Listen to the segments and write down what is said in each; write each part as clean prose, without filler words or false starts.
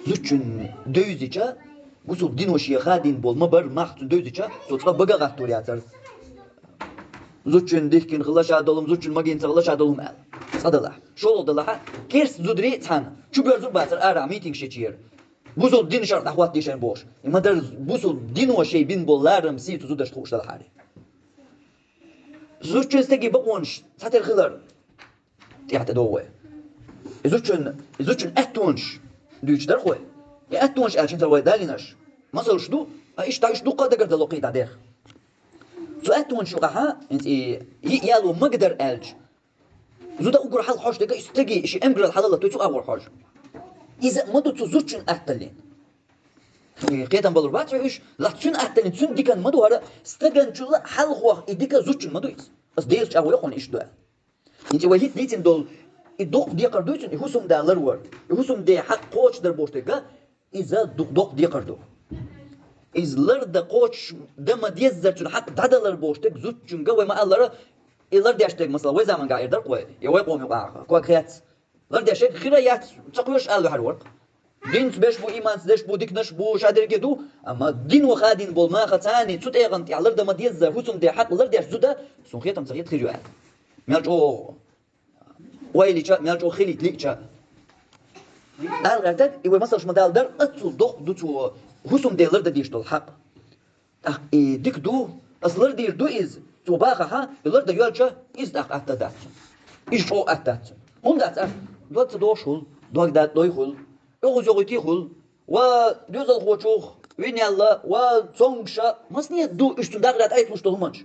زوجن دوزيجا وصل دين وشي خادين بول ما بر ماخت دوزيجا صوتها بقى غاتور ياتر زوجن ديكين خلاش عدلهم زوجن ماجين خلاش عدلهم ال صدلا شو الله كيرس زودري تان شو بيرزو باتر ارا ميتينغ شيتشير بوصل دين شرط اخوات ديشن بوش ما در بوصل دين وشي بين بولارم سي تزودش خوش الحالي زوجن استجي بقونش ساتر خلر تيعت دوه زوجن اتونش دوش در خوي يا اتونش الشين تروي دالينش ما صارش دو ايش تعيش دو قدر دلوقي تعدير سو اتونش وقها انت يالو مقدر الج زودا اقر حل حوش دقا استجي شي امقر الحلال تو اول حوش اذا ما تو زوجن اتلين قيتن بالر باتريش لا تشن اتلين تشن ديكن مدو هذا استجن شو حل هو يديك زوجن مدو بس ديلش اول يكون ايش دو انت وهيت ديتن دول الدق دي قردوشن يحسم ده لرور يحسم ده حق قوش در بوشتكا إذا دق دي قردو إذ لرد قوش ده ما ديزر حق تعدل لربوشتك زوج جنجا وما ألرا إلر ديشتك مثلا وين زمان قاعد در قوي يوي قوم يقع قوي خيات لر ديشتك خيريات تقويش قالوا حرورق دين بيش بو إيمان سدش بو ديكنش بو شادر كدو أما دين وخادين بول ما ختاني تسوت إيغنتي على لرد ما ديزر حسم ده حق لر ديش زودا سونخيتم سخيت خيريو قال ميالجو ويلي جا ميالجو خيلي تليكجا الغرداد يوي مثلا شمدال در أتصل دق دوتو حسم ده لرد ديش دول حق ديك دو أصلر دير دو إز تو باخا ها لرد يالجا إز دق أتدات إيش شو أتدات هم دات دوت دوشول دوك دات دويخول يوغو زوغيتي خول ودوزل خوشوخ وين يلا وصونغشا مسنية دو إشتون داغرات أيت مش تهمنش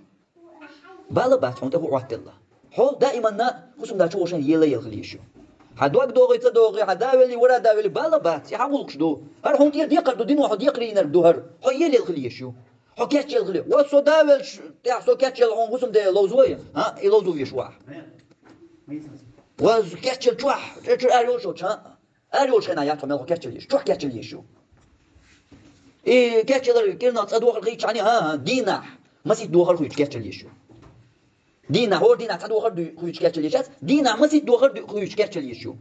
بالا بات هون تهو وقت الله حول دائما نا خصم دا شوشن يلا يلخليشو حدوك دوغي تدوغي حداولي ورا داولي بالا بات يحولكش دو هر هون دير ديقر دو دين واحد يقري ينر دو هر حو يلا يلخليشو حو كاتش يلخلي وسو داول تاع سو كاتش هون خصم دا لوزوي ها يلوزو يشواح وز كاتش تشواح تشر اريوشو تشا اريوش خنا ياتو ملو كاتش ليش تشواح كاتش ليشو إيه كاتش لر كيرنا تصدوق الغيتش عني ها دينا ما سيت دوغر خويتش كاتش ليشو دينا هو دينا تعدو غرد خويش كاتشليشات دينا ما سيد دو غرد خويش كاتشليشو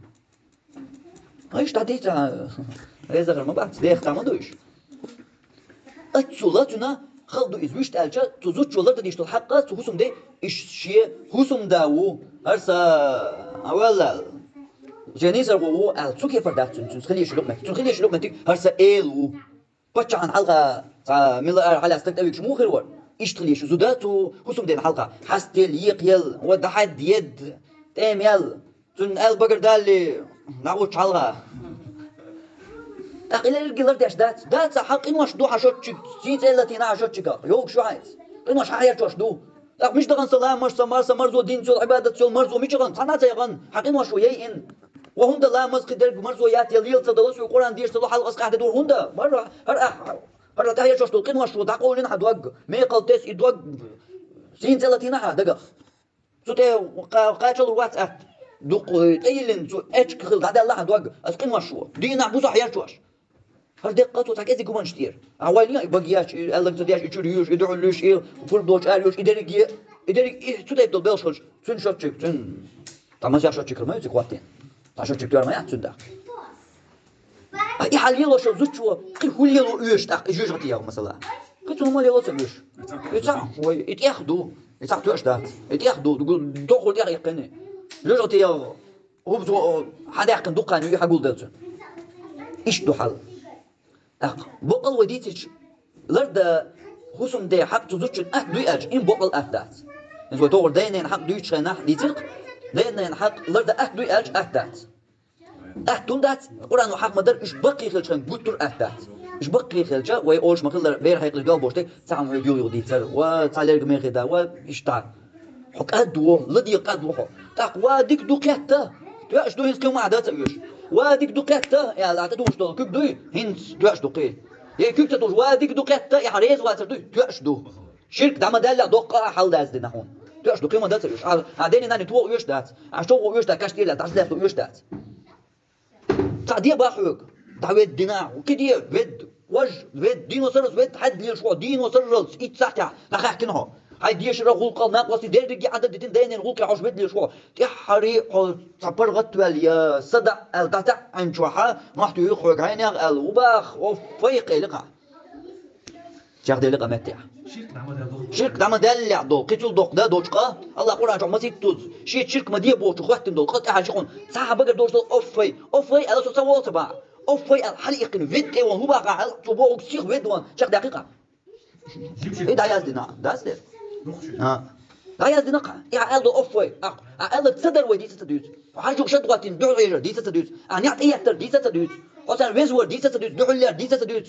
ايش تعديت هذا غير ما بعد ديخ تعمدوش اتسولاتنا خلدو ازوش تالجا تزوتشولر ديش الحق تحسم دي ايش شيء حسم داو هرسا اولا جنيزر هو التوكي فردات تخليش لقمه تخليش لقمه هرسا ايلو بتشان حلقه ميلا على استكتاويك مو خير ور اشتغلي شو زوداتو حسم دين حلقة حستيل يقيل ودحد يد تام يل تن البقر دالي نعوش حلقة أقل الجلر داش دات حق إنه شدو حشوت سيت التي نعشوت شقا يوك شو عايز إنه حياة شو شدو لا مش دغن سلام مش سمار مرزو دين سول عبادة سول مرزو مش غن تنا تيغن حق إنه شو يين وهم ده لا مسك درب مرزو يات يليل تدلس القرآن ديش تلو حلقة قاعدة دور هم ده مرة هر تهيا شو تلقين وشو تقولين حدوق ميقل تس يدوق سين ثلاثين ها دقة سو تي قاتل الواتساب دوق تيلين سو اتش كخل هذا الله حدوق اسقين وشو دينا بوزو حياة شوش هر دقة تو تاكيزي كمان شتير اوليا بقياش الله تدياش يشريوش يدعو ليش ايه وفر دوش اريوش يدرك ايه سو تي دول بيلشوش سن شوتشك سن تما شا شوتشك ما يزيك وقتين تا شوتشك دور ما يحسن ده يحليلو شو زوجو قي هوليلو ايش تاع جوج غتياو مثلا قلت لهم مالي لوطن ايش يتاع هو يتاخدو يتاخدو ايش دات يتاخدو تقول دخل يا يقني جوج غتياو هو بتو حدا يحكم دقاني يحقول دلتون ايش دو حل بقل وديتش لرد خصم دي حق تزوج دو اج ان بقل احداث انتو تقول داين حق دو يتشنا ديتق داين حق لرد دو اج احداث أحتندات قرآن وحق مدر إيش بقي خلشان بوتر أحداث إيش بقي خلشة ويا أوش ما خلر بير هيك الجو بوشتك تعم يديو يوديتر وتعليق مين خدا وإيش تعال حق أدوه لدي قدوه تقوى ديك دقيقة تواش دو هنس كم عادات إيش وديك دقيقة يا لا تدوش دو كيف دوي هنس تواش دقيقة يا كيف تدوش وديك دقيقة يا حريز واتر دوي تواش دو شرك دام دلع دقة حل داز دنا هون تواش دقيقة ما دات إيش عادين ناني تو إيش دات عشتو إيش دات كاشتي لا تعرف تو إيش دات تعديه باحوك تعويد ديناع وكديه ود وج ود دينو سرس ود حد لي شو دينو سرس إيت ساعتها نخاح كنها هاي ديش رغول ناقصي درجة عدد دين الغول عش بدل شو تحري صبر غتوال يا صدع القطع عن شوحة ما تيخرج عينه الوباخ وفيق لقى شاخد لقى متى شرك دام دلع دو قتل دوق ده دوشقة الله قرآن شو مسيت توز شرك ما دي بوش وقت دو قط أحد شكون صاحب بقى دوش أوفي على صوت سووا تبع أوفي الحلقة فيد إيه وهو بقى على تبوق سيخ فيد وان شاخ دقيقة إيه ده يازدنا ده أصله ده يازدنا إيه عقل أوفي عقل تصدر ودي تصدر وحاجة شد قاتين دعو غير دي تصدر أنا إيه أكتر دي تصدر أصلا ويزور دي تصدر دعو لي دي تصدر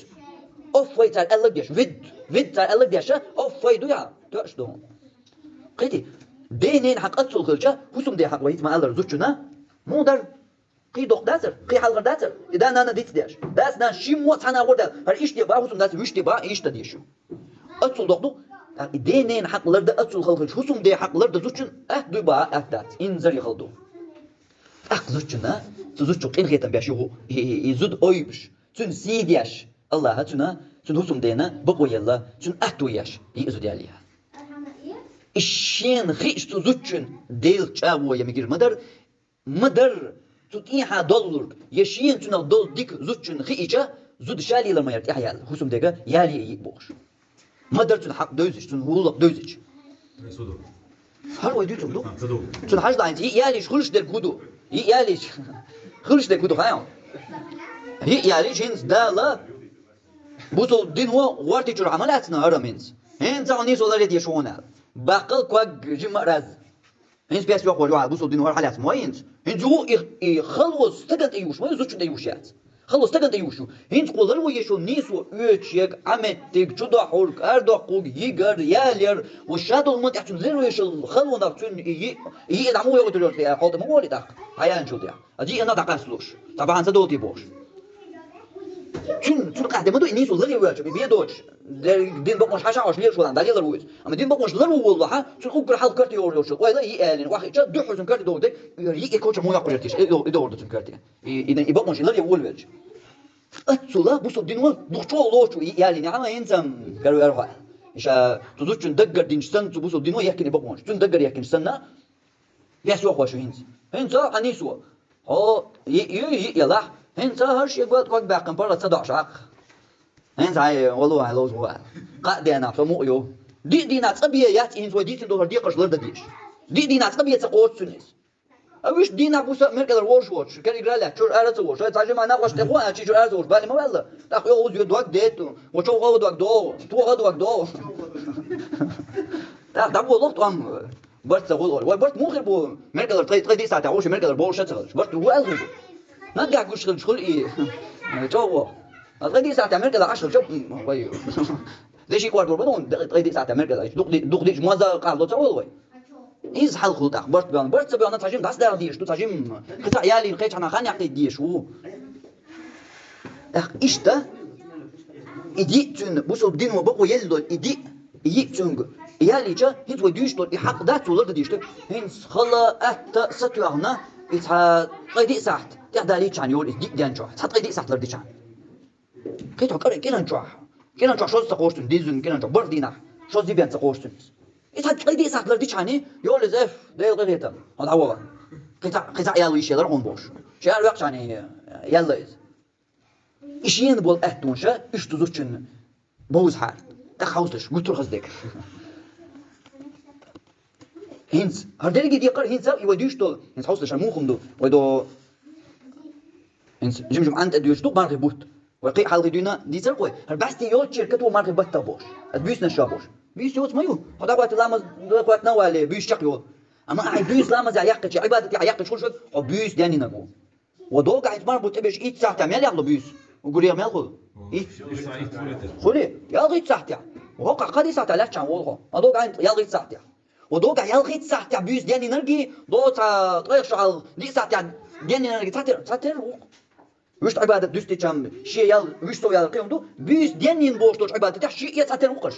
أوفي تاع الله ديش فيد تاع الله ديش أوفي دويا توش دون قيتي دينين حق أتصل خلجة حسم دي حق ويت ما الله رزقنا مو در قي دوق داتر قي حلقة داتر إذا أنا ديت ديش داس نان شيمو تانا وردا هر إيش دي با حسم داتر ويش دي با إيش تديشو أتصل دوق دو دينين حق لرد أتصل خلجة حسم دي حق لرد رزقنا دوي با دات إنزر يخلدو رزقنا تزوجو قين خيتن بيشو يزود أويبش تون سيديش الله هاتنا تون حسم دينا بقوا يلا تون أهتوياش يزود عليها الشين خيش تزوجن ديل تشابو يمجر مدر تطيحا دولار يشين تنا دول ديك زوجن خيجا زود شالي لما يرتاح يال حسم ديجا يالي يبوش مدر تون حق دوزش تون هولق دوزش هل ويدو تقولوا تون حاجة عندي يالي خلش در كودو يالي خلش در كودو خايم يالي جنس دالا بوصل دين هو وارتي جر عملاتنا هرمينز هين تعني سولاريت يشونا باقل كواج جمع راز هين بياس يوقع جوع بوصل دين هو حالات موينز هين جو خلص تكنت ايوش ما يزوجن ايوشات خلص تكنت ايوشو هين تقولر ويشو نيسو يك عمتك جدا حرك اردقوق يجر يالير والشادو المنت احتن زيرو يشل خلو نقتن يدعمو يقتلوا في قوت مولي داق هيان شو ده اجي انا دقاسلوش طبعا سدوتي بوش تون قاعدة ما دو إنيس ولا وياش بيدوش دين بقمش حاشا عش ليش ولا دالي لرويس أما دين بقمش لرو والله ها تون أقول حال كرتي يوريوش ولا يقالين واحد جد دو حزن كرتي دو ده يجي كوتش مو يقول تيش يدور ده تون كرتي إذا يبقمش لري والويش أتصلا بوسو دين وال دكتور لوش يقالين عما إنسان قالوا يروح إيش تزوج تون دقر دين سن تبوسو دين وال يحكي بقمش تون دقر يحكي سنة يسوع خوش هنس أنيسوا هو يلا هنس هر شيء قد باقم برا تصدق شاق هنس هاي والله هلوز هو قاعد أنا فمو دي ناس أبيات إنس ودي تدور دي قش لرد دي ناس أبيات تقوت سنس أوش دي نابوس مركز الورش كان يقول لك شو أرد وش تعجب أنا وش تقوى شيء شو أرد وش بالي ما والله تأخذ يوز يدوق ديتو وشو غود وق تو غود وق دو ده والله طعم بس تقول وبس مو غير بو مركز الطريق دي ساعة تعوش مركز البورش شغل بس هو ألغي ما قاعد يقول شغل إيه شو الطريق دي ساعة مركز 10 شوف وي ليش يقول بدون الطريق دي ساعة مركز دوق دي موزع قاعد تقول وي إيز حل خلط أخبرت بيان برت بيان تاجم داس دار ديش تو تاجم قطع يالي نقيت أنا خاني أعطي ديش هو إيش ده إديتون بوسو بدين وبقوا يلدو إديتون يالي جا هيت وديش دول يحق دات ولد ديش هينس خلا أت ستوعنا إتها قيدي ساعت تعدالي كان يقول إدي ديان جوا تحط قيدي ساعت لردي كان كيت هكذا كنا جوا شو تقوشتن ديزون كنا جوا بردينا شو زي بيان تقوشتن إتها قيدي ساعت لردي كاني يقول زف ده القيدة هذا هو قطع يالو يشيل رقم بوش شيء الوقت يعني يلا إشين بول أهتونشة إيش تزوجن بوز حال تخاوسش قلت له خزدك هينز هردلي جدي يقر هينز يوديش طول هينز حوسش مو خمدو ودو هينز جمجم أنت أديوش طول مارك بوت وقي حال غدينا دي ترقوي هربستي يوت شركة ومارك بات بوش أدبيس نشابوش بيس يوت ما يو هذا وقت لامز وقت نوالي بيس شقيو أما أي بيس لامز يعقد عبادة يعقد شو بيس داني نقول ودو قاعد مربوط تبيش إيد ساعة تعمل ياخذ بيس وقولي يا مالخذ إيه خلي يلغي ساعتها وهو قاعد ساعتها لا تشان والله هذا قاعد يلغي ساعتها ودوقع يلغي ساعتها بيس دياني نرجي دوتا طريق شغال دي ساعتها دياني نرجي ساعتها وش عبادة دوستي كم شيء يل وش سوي يلقيهم دو بيس دياني نبوش دوش عبادة تح شيء ساعتها وقش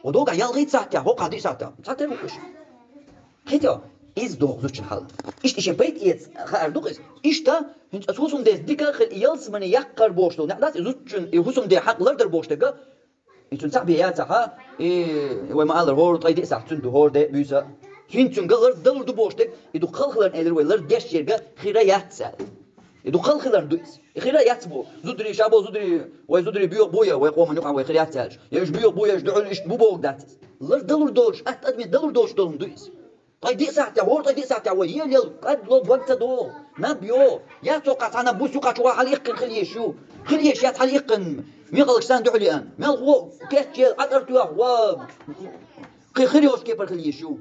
ودوقع يلغي ساعتها هو قاعد ساعتها وقش كده إز دوغ زوج الحال إيش بيت إيز خير دوغ إيش تا هنش أسوسهم ده ديكا خل يلس من يقر بوشتو نعداس زوج يهوسهم ده حق لردر بوشتو يتون تعبياتها وما قال هور طيب ساعتون دو هور ده بيسا هنتون قالر دلر دو بوشتك يدو خلخلر إلر ويلر ديش يرجع خيريات سال يدو خلخلر دويس خيريات بو زودري شابو زودري وزودري بيو بويا ويقوم من يقع وخيريات سالش يش بيو بويا يدعون إيش بو بوق دات لر دلر دوش أدمي دلر دوش دلهم دويس طيب دي ساعة هور طيب دي ساعة ويا يل قد لو وقت دو ما بيو يا توقعت أنا بوسو قاتوا عليقن خليشو خليش عليقن ميغلق سان دحليان ميغلق كاتشي أدرتوا و خيريوش كيف خليشو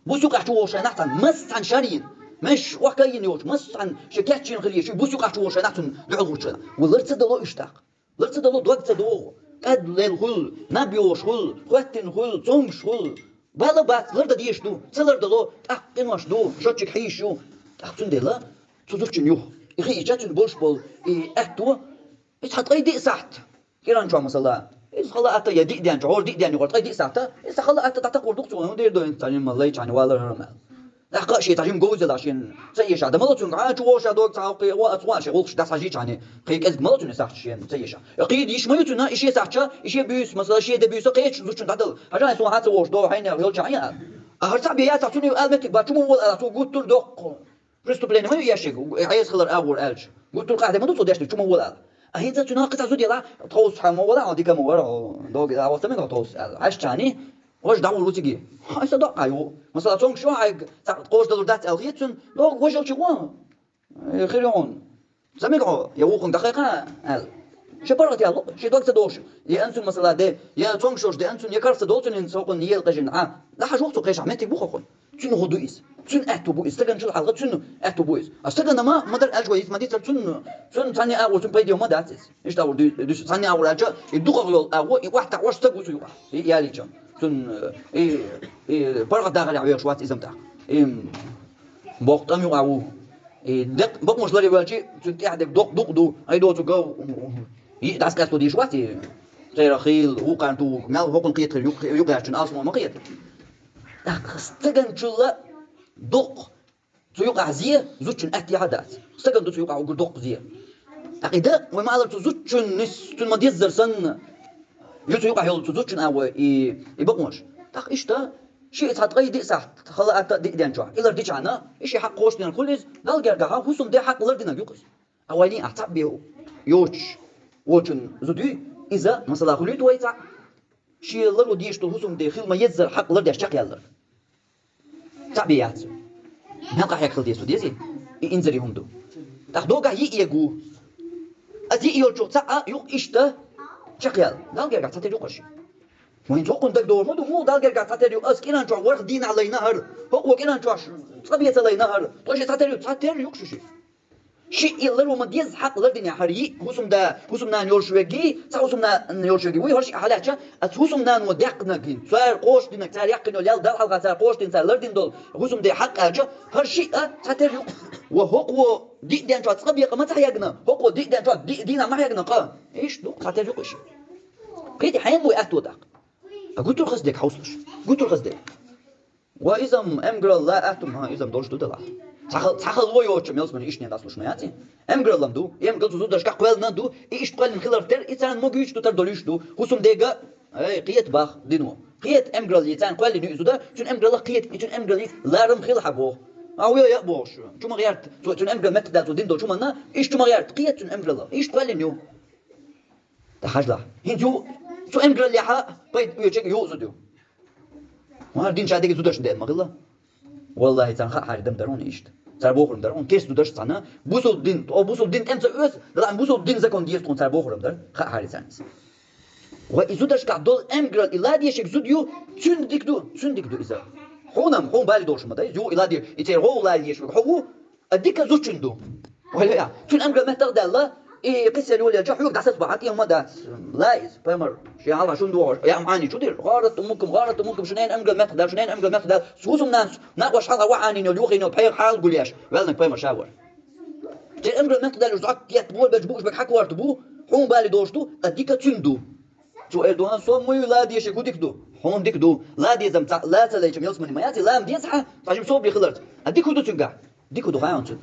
بوسو قاتوا شنحتن مس عن شارين مش وكاين يوش مس عن شكاتشين خليشو بوسو قاتوا شنحتن دعوش ولرت دلو اشتاق لرت دلو وقت دو قد للخل نبيوش خل خوتن خل صنش خل بالا بات لرد ديش دو تلر دلو تحقن واش دو شوتشك حيشو تحقن دلا تزوجن يوه يخي يجاتن بولش بول اكتو يتحط دي ساعت كيران جو مثلا إذا خلا أتا يدي ديان جور دي ديان يقول دي ساعته إذا خلا أتا تعتقد دكتور هم دير دوين تاني ما ليش يعني ولا رمال لا قاشي تاجم جوز لاشين زي هذا ما تون عاد جوش هذا تعاقي وأطواش يقولش ده صحيح يعني قيك إذا ما تون ساعت شيء زي يقيد يش ما يتون إيش ساعته إيش بيس مثلا شيء ده بيس قيش زوجن تعدل عشان يسوى هذا وش دو حين يقول جاية أهرت بيات تعطوني قلبك بتشوفوا ولا تو قلت له دق بريستو بلين ما يشيك عايز خلر أول ألش قلت له قاعد ما تقول داش تشوفوا ولا أهين ذا تناقض عزودي لا تقول حمو ولا عادي كم ورا دوق لا وثمن تقول عاش تاني وش دعوة لوتيجي هاي صدق أيوه مثلا تونك شو عايق تقول دلودات ألغيتون دوق وش الشيوان خيرون سمعوا يوقن دقيقة شبرت يا شي دوك تدوش يا أنتم مثلا ده يا تونك شوش ده أنتم يكرت دوتن إن سوقن يلقجن لا حاجة وقت قيش عمتك بوخون تون هدويس تون أهتو بويس تكن شو الحلقة تون أهتو بويس أستكن ما مدر أجويس ما دي تون ثاني أول تون بيديو ما داتس إيش تقول دوش ثاني أول أجا يدوق غلول أول واحد تعوش تقول سوي واحد يا ليجا تون برغ داخل عيار شوات إزم تاع بوقت أمي أو دق بق مش لري بالشيء تون قاعد دق دو أي دو تجو يدعس كاستو دي شواتي غير خيل وقع تو ما هو كن قيت يوقع عشان أصلا ما قيت استجن شلا دق تيوقع زيه زوجن أتي عادات استجن دو تيوقع وقول دق زيه عقيدة وما قدر تزوجن نس تون ما ديزر سن يتيوقع يلا تزوجن أو يبقمش تاخ إيش ده شيء تحطي دي صح خلا أت دي دين جوا إلا دي جانا إيش حق قوش دين كلش دال جرجها هو ده حق لردنا يقص أولين أعتب بيه يوش وجن زودي إذا مثلا خليت ويتع شيء لرو ديش تهوسم ده خيل ما يزر حق لرد يشتاق يلر تعبيات ما قاعد يأكل ديسو ديزي إنزري هندو تاخدوه ييجو أزي يوجو تاع يوق إشته شقيال دال جرجع تاتي يوقش وين توقن دك دور مو دال جرجع تاتي يوق أسكينا نشوا ورق دين على نهر هو كنا نشوا طبيعة على نهر توجه تاتي يوقش شيء يلرو ما ديز حق لردنيا حري هوسم نان يورشوجي هوسم نان يورشوجي وي هرش حالاتها هوسم نان ودقنا كين صار قوش دينك صار يقين ولا دال حلقه صار قوش دين صار لردن دول هوسم دي حق اجا هرشي تاتر وهو دي دين تشات صبي ما تحيقنا هو دي دين تشات دينا ما يقنا قا ايش دو تاتر يقش قيدي حين مو اتو دق قلت له خصدك حوصلش قلت له خصدك واذا امجر لا اتم ها اذا دوش دو تخل ويوش ميلس من إيش نيداس لشنا ياتي أمغرلام دو يمغرل تزود دشكا قوال ندو إيش تقال من خلال تر إنسان موجود تر دوليش دو خصوم ديجا أي قيت باخ دينو قيت أمغرل يتان قوال لي نيزودا شون أمغرل قيت يتون أمغرل لارم خيل حبوه أو يا بوش شو ما غيرت شون أمغرل مت داتو دين دو شو منا إيش شو ما غيرت قيت شون أمغرل إيش قوال لي نيو تحاجلا هندو شو أمغرل يحا بيت يوجك يوزدو ما دين شادي زودش دين ما غلا والله يتان خا حاجة دم درون إيش سر بخورم در اون کس دو داشت سنا بوسول دین امس اوس دلان بوسول دین زکون دیست کن سر بخورم در خا هریسانس و ایزو داشت که دول امگرال ایلادیه شک زودیو چون دیک دو ایزا خون بالی دوشم دای جو ایلادیه ایتر هو لادیه شک هو ادیک زود چندو ولی یا چون امگرال مهتر دالا قصة الأولى جا حيوك دعسات بعض يوم ما دعس لايز بامر شيء الله شو ندور يا معاني شو دير غارت أمكم شنين أمجد مقدر شنين أمجد مقدر سوسم ناس ناقوش حاجة وعاني نلوخي نبحير حال قولياش ولنك بامر شاور تي أمجد مقدر جزعك يتبول بجبوش بك وارتبو حون بالي دوشتو أديك تندو شو إردوان صوم ميو لا ديش يقولك دو حون ديك دو لا دي زم لا تلاقي يوم من مياتي لا مديسحة عشان صوب يخلرت أديك دو تنقع ديك دو خايون تن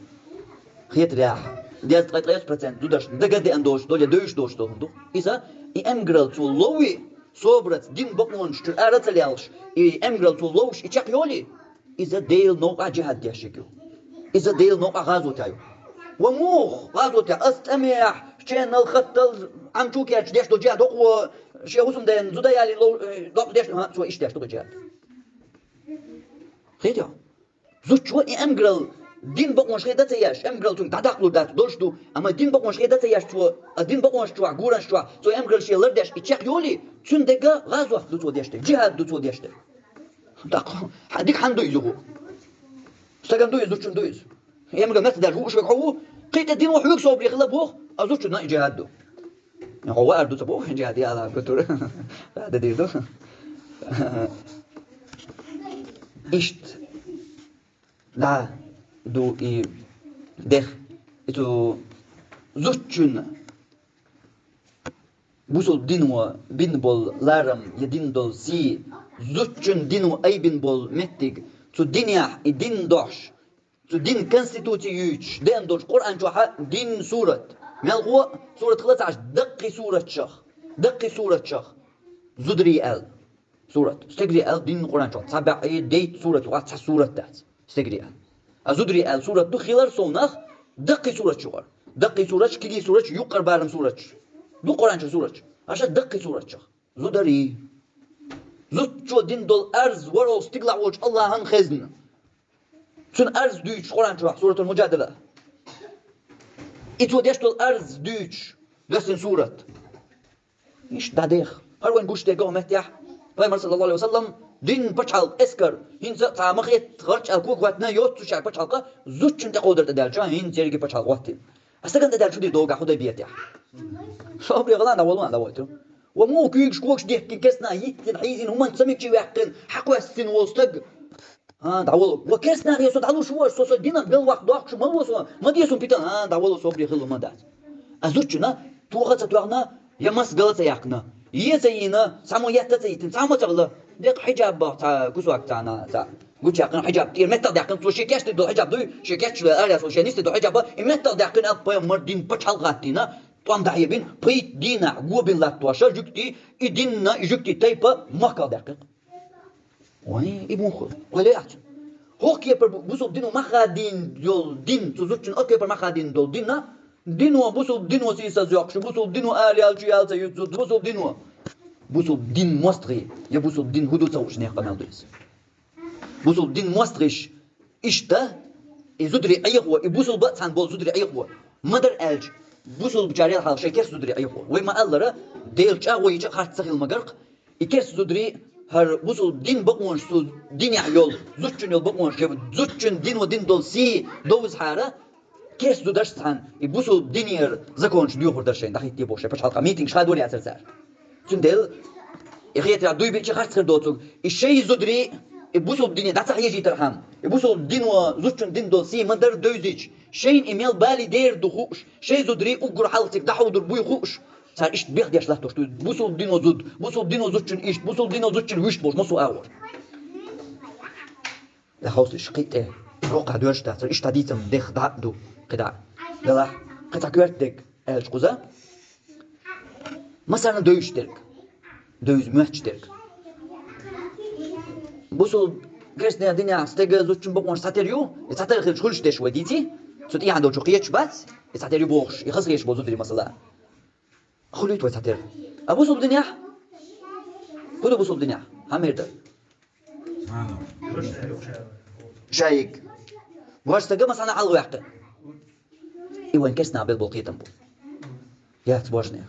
خيط رياح ديال 33% دوداش دغدي اندوش دوليا دوش دوش دو إذا إمغرال تو لوي صوبرت دين بقونش ترأرت ليالش أمغرل تولوش إتشاق يولي إذا ديل نوقع جهاد ديشكيو إذا ديل نوقع غازو تايو وموخ غازو تايو أستمع شين الخط عم تشوك يا ديش دو جهاد أقوى شيء وسم دين زودا يالي لو دوق ديش ها شو إيش ديش دو جهاد خير زوج شو أمغرل دين بقونش خيدا تياش أمغرل تون تدخلو دات دولشتو أما دين بقونش خيدا تياش شو دين بقونش شو عقورن شو سو أمغرل شيء لردش إتشاق يولي تون دقة غازو دو تو ديشته جهاد دو تو ديشته دق ديك حندو يزوجو استقام دو يزوج دو يز أمغرل مثل ده شو بقوه قيد الدين وحيوك صوب لي خلبوه أزوج نا جهاد دو هو أردو تبوه جهاد يا الله كتور هذا ديدو إشت لا دو إي دخ إتو زوجن بوسول دينو بين بول لارم يدين دول سي زوجن دينو أي بين بول متيج تو دينيا دين دوش تو دين كونستيتوتي يوش دين دوش قرآن جوها دين سورة ملغو سورة 13 دقي سورة شخ دقي سورة شخ زدري ال سورة استقري ال دين قرآن جوها سبع ديت سورة وقت سورة تات استقري ال أزدري ال سورة دو خلال صونخ دقي سورة شغر دقي سورة كيجي سورة يقر بارم سورة دو قرآن شو سورة عشان دقي سورة شخ زدري زد شو دين دول أرز ورو استقلع وجه الله هن خزن شون أرز دوش قرآن شو سورة المجادلة إتو ديش دول أرز دوش لسن سورة إيش داديخ هروين قوش تيجو مهتيح پیامبر صلی الله علیه و سلم دین بچال اسکر هین تعمقیت خرج الکوک واتنا یوت توش بچال کا زوج چنت قدرت دالچا هین سرگی بچال وقتی استقند دالچو دی دوغا خدای بیت یا صبر غلان اولان داوتو ومو كيكش كوكش دي كسنا يتن حيزين هما نسميك شي واحد حقوا السن وسطق ها داول وكسنا يسود على شو سوس دينا بل وقت دوق شو ما وصل ما ديسون بيتان ها داول صبر خلو ما دات ازوجنا توغت توغنا يمس غلط يقنا يزينا سامو يتتيتن سامو تغلا ديق حجاب تاع كوسواك تاعنا تاع قلت يقن حجاب تير متى دقن تو شيكاش دو حجاب دو شيكاش لا اريا سو شنيست دو حجاب متى دقن اب مردين بچال غاتينا توام دايبين بيت دينا غوبين لا تواشا جكتي يدينا جكتي تايبا ماكا دقن وي ابن خو ولا يعت هوك يبر بوسو دينو مخادين يول دين تزوجن اوكي بر مخادين دول دينا دينو بوسو دينو سيسا زوقش بوسو دينو اليال جيال يزود بوسو دينو بوسو دين مستري يا بوسو دين هدو تاوش نيق قنال دويس بوسو دين مستريش إشتا يزودري أيقوى بوسو باتان بول زودري أيقوى مدر ألج بوسو بجاري الحال شيء كيس زودري أيقوى وما ألرا ديلج أقوى يجي خارج سخيل مجرق يكيس زودري هر بوسو دين بقونش سو دين يحيول زوجن يول بقونش زوجن دين ودين دول سي دوز حارة كيس زودرش تان بوسو دينير زكونش ديو خردرشين دخيت دي بوشه باش حلقة ميتينج شاد ولي أسر سار تندل يخيت دوي بيجي خارج سخيل دوتو الشيء زودري بوسو الدنيا ده صحيح يجي ترحم بوسو الدين وزوجن دين دول سي مدر دوزيج شيء إيميل بالي دير دخوش شيء زودري أقر حالتك دحو در بوي خوش صار إيش بيخ ديش لحتوش بوسو الدين وزود بوسو الدين وزوجن إيش بوسو الدين وزوجن ويش بوش مصو أول لا خلاص إيش قيت روق هدوش ده صار إيش تديتم دخ دعدو قدع يلا قطع كوارتك إيش قزا مثلا دويش ترك دويز مهتش ترك بوسو كرسنا الدنيا استجا زوجن بقوش ساتريو ساتر خل شغلش تش وديتي صوت إيه عنده شقيتش بس ساتريو بوش يخسر يش بوزو دري مثلا خليت وساتر أبوسو الدنيا خدوا بوسو الدنيا هميرده شايك واش تجا مثلا على الواحد إيوان كرسنا بالبوقيتم بو يا تبوشني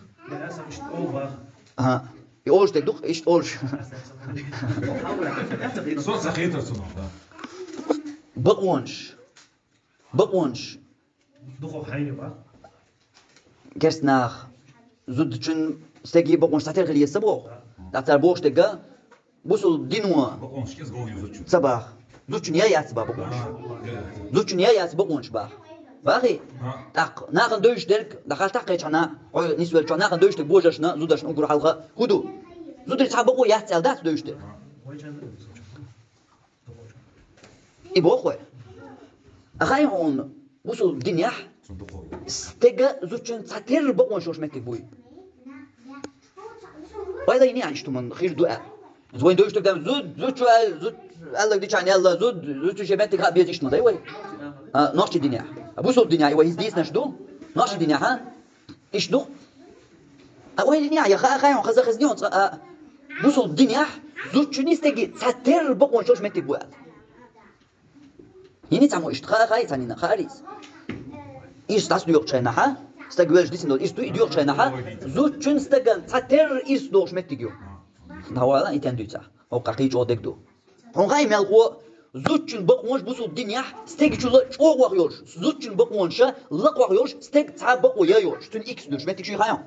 ها يقولش تدوخ إيش تقولش صوت سخيتر صنع بقونش دخو حيني بقى كرسناخ زودشن استجي بقونش تعتر غلي السبوع تعتر بوش تجا بوصل دينوا بقونش كيس قوي زوجو صباح زودشن يا ياس بقونش زودشن يا ياس بقونش بقى باقي تاق ناقن دوش درك دخل تاقيش أنا نسوي شو ناقن دوش درك بوجشنا زودش نقول حلقة هدو زود اللي صاحبه يا تسأل ده دوش درك يبغى خوي أخي هون وصل الدنيا استجا زوجين ساتير بقون شوش مكتب بوي وهذا ينعش من خير دعاء زوين دوش تقدم زود شو قال لك دي يعني يلا زود شو بنتك ها بيجيش نضي وي ناقش الدنيا ابو صوت الدنيا وي ديس نشدو ناقش الدنيا ها ايش دو وين الدنيا يا خا خزا خزنيون بو صوت الدنيا زود شو نستجي تاتر بقون شوش متك بو يني تعمو ايش خا يتانينا خاريس ايش تاسو يوق چنا ها استقبلش ديسن ايش تو يوق چنا ها زود شو نستقل تاتر ايش دوش متك هوالا يتندوتا او قاقي جودك دو هون غاي ملقو زوتشن بقونش بوسو الدنيا ستيك چولا چوق واخيوش زوتشن بقونشا لق واخيوش ستيك تا بقو يايوش تن اكس دوش متك شي هايان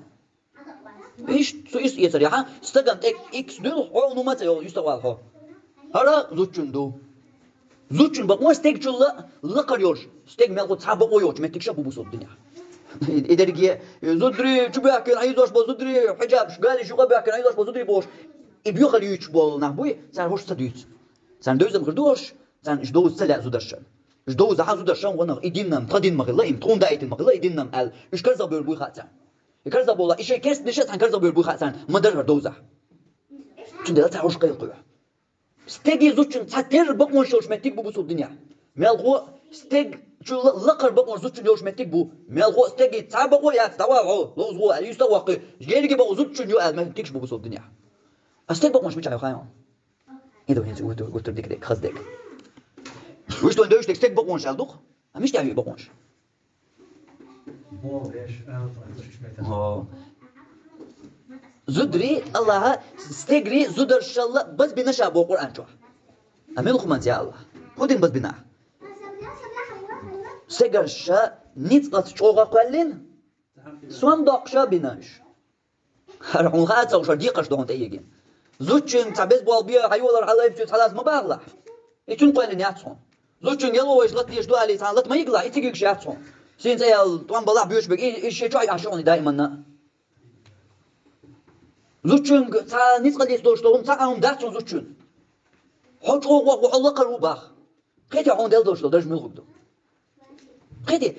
ايش سو ايش يتري ها ستغن تك اكس دو هو نومات يو يستوال هو هرا زوتشن دو زوتشن بقون ستيك چولا لقريوش ستيك ملقو تا بقو يوش متك شابو بوسو الدنيا ادري زودري شو بيحكي عايزوش بزودري حجاب شو قال شو بيحكي عايزوش بزودري بوش يبيخل يجبول نحبوي سان هوش تدويت سان دوزم غردوش سان جدوز سلا زودرشن جدوز ها زودرشن وانا يدينم تدين مغلا تكون دايت مغلا يدينم ال ايش كرزا بيربوي خاطر يكرزا بولا ايش كاس نشات عن كرزا بيربوي خاطر مدر دوزا تندل تعوش قيقوا ستيجي زوتشن تاتر بقون شوش متيك بو بوسو الدنيا مالغو ستيج شو لقر بقون زوتشن يوش متيك بو مالغو ستيجي تابقو يا تواعو لوزو علي يستواقي جيلي بقو زوتشن يو ال متيكش بو بوسو الدنيا استيق بقوش مش على خايم إذا هنز قلت بدك خصدك وش تو ندوش تستيق بقوش ألدق مش تعمل بقوش زدري الله استيقري زدر شلا بس بنشا بو قرآن شو أمين خمانت يا الله خدين بس بنا سجر شا نيتقط شوغا قلين سوان دقشا بناش هرعون خاطر وش ديقش دون تيجين زوجين تعبز بالبيا هيولر على يبتو خلاص ما بغلا يتون قال لي ياتون زوجين يلو ويش لط يشدو علي تعال ما يقلا يتيجي شاتون سين زيال طوان بلا بيوش بق ايش جاي عشان دائما زوجين تا نيتقل يسدوش دوم تاعهم داتون زوجين حج او والله قروبا قيتي عون دل دوش درج ملغدو قيتي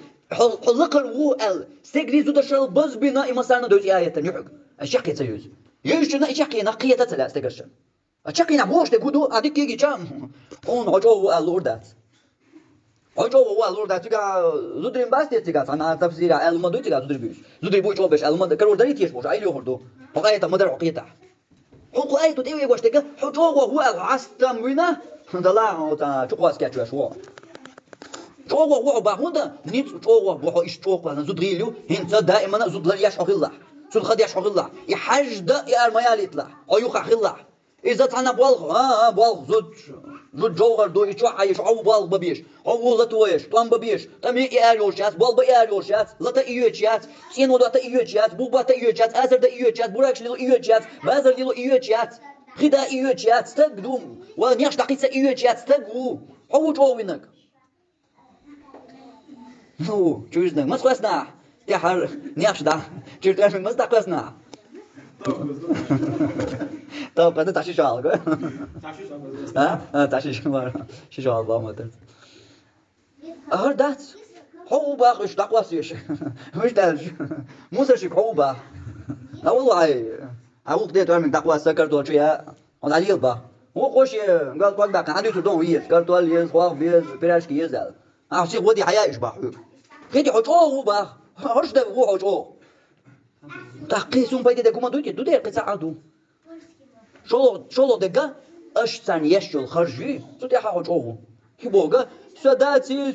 حلقر وو ال سيغري زود شل بز بنا امسانا دوت ايات يحق الشق يتيوز يشنا يشقي نقيه تلا استغشن اشقي نبوش تقودو اديك يجي جام اون حجو اللوردات حجو اللوردات تيغا زودرين باستي تيغا انا تفسير المدو تيغا زودري زودري بوش وبش المد كرو دريت يش بوش ايلو هردو حقيقه مدر عقيته حقو ايتو تيوي واش تيغا حجو هو عستم وينا دلا تا تشقواس كاتشوا شو جوا وعو باهوندا نيت جوا وعو إيش جوا أنا زود غيلو هنتا دائما زود لا يشحق الله زود خد يشحق الله يحج دا يا الميال يطلع أو يخح الله إذا تنا بالغ بالغ زود جوهر دو يشوا حيش أو بالغ ببيش أو لا تويش طلم ببيش تمي يالوشات بالغ يالوشات لا تيجيات سينو لا تيجيات بوبا تيجيات أزر تيجيات براكش لو يجيات بازر لو يجيات خدا يجيات تقدم ونياش دقيقة يجيات تقو أو جوا منك Ну, чуешь, да, маскласна. Я хар, не обшда. Чуешь, ты мас такласна. То, когда таши шал, го? Таши шал, шал, ба матер. Ар дат. Хоуба, уж такласиш. Уж дал. Мусаши хоуба. А والله أقول كده تعمل تقوى سكر توجيه on عليه با هو خوش قال طول بقى عندي تدون ويز قال طول يز خواف بيز بلاش كيزال أحسي ودي حياة إشباح كده حجوه با هرش ده هو حجوه تحقيسون بايدة كمان دو ده قصة عدو شلو دقة أش ثانية شل خرجي سوتي حجوه هيبوغا سداتي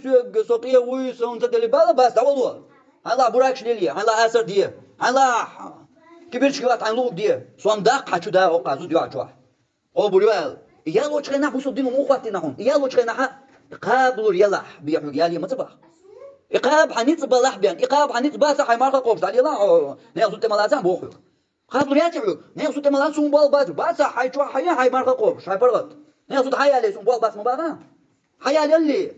سوقية ويسون تدلي بالا بس دولوا هلا براكش ليلي هلا أسر ديه هلا كبير شكلات عن لوك ديه سوام داق حشو ده أو قازو ديو عجوه أو بريوال يالو تشغينا بوسو دينو موخواتي نحون يالو تشغينا قابلوا يلح بيحو يالي متبخ إقاب حنيت بلح بيان إقاب حنيت باسا حي مارخ قوش علي لا نيا سوت ملازم بوخو قابلوا ياتعو نيا سوت ملازم بول باسا حي شو حي مارخ قوش حي برغت نيا سوت حي علي سون بول باس مباغا حي علي اللي